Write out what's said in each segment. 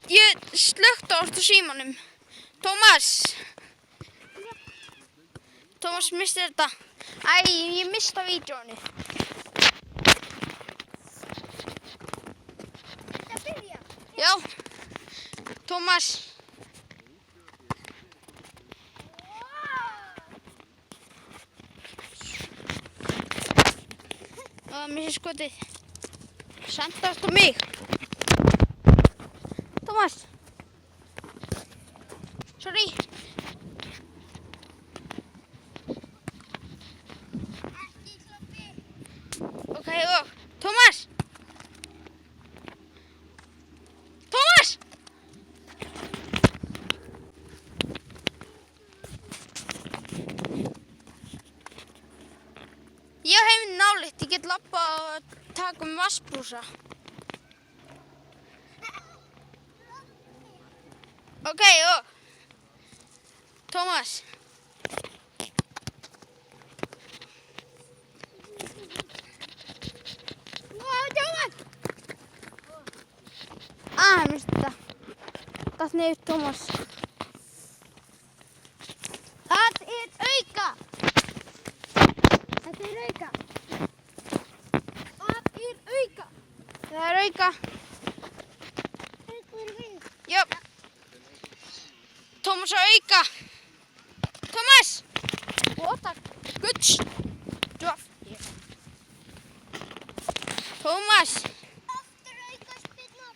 Ég slökkti á símanum. Tómas misti þetta. Æ, ég mista vídeóinu. Þetta byrja. Já. Tómas. Missi skotið. Sendast á mig. Tómas. Sorry. Ekki klappi. Ok, og Tómas. Tómas. Ég hef nálægt, ég get labbað og taka vatnsbrúsa. Ok, og Tómas. Tómas. Ég misti þetta. Datt niður, Tómas. Það er auka. Þetta er auka. Það er auka. Aukur við. Jöp. Tómas á auka. Tómas. Og takk. Guts. Jobb. Tómas. Aftur auka spilnar.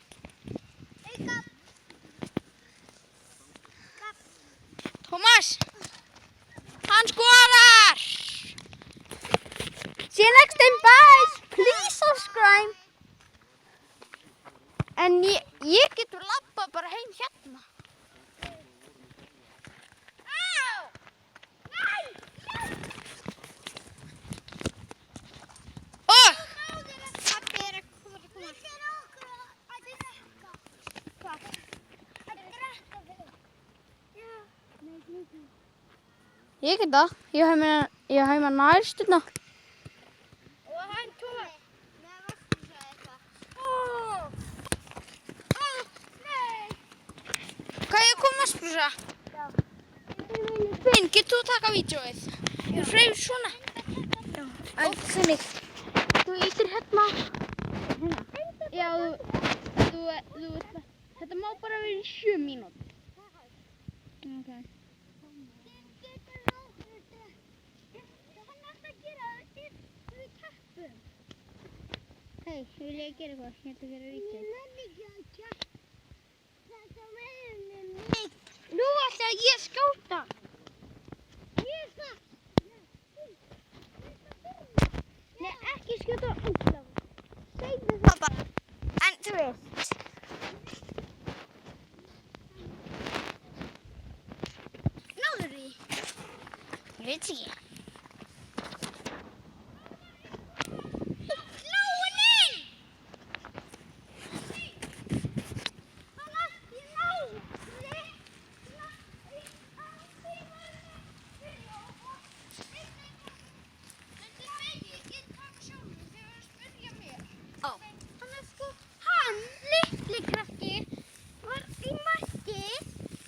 Auka. Tómas. Hann skorar. See you next time, guys. Please subscribe. En ég getur labbað bara heim hérna. Og Pabbi er að koma. Hvað? Að drekka við. Já. ég get það. Ég hef mér nærstuna. Og hann tók. Með vatnsbrúsa eitthvað. Nei. Hvað ég kom að sprusa? Já. Finn, getur þú taka vídeóið? Ég hreyf svona. Ætli mig. Þú ítir hérna. Já, þetta má bara vera í 7 mínútur. Ok. Hei, vil ég gera eitthvað? Ég ætla að gera vídeó. Nú ætla ég að skjóta. Nei, ekki skjóta út. Segðu það bara. En þú veist. Náður því? Ég veit ekki.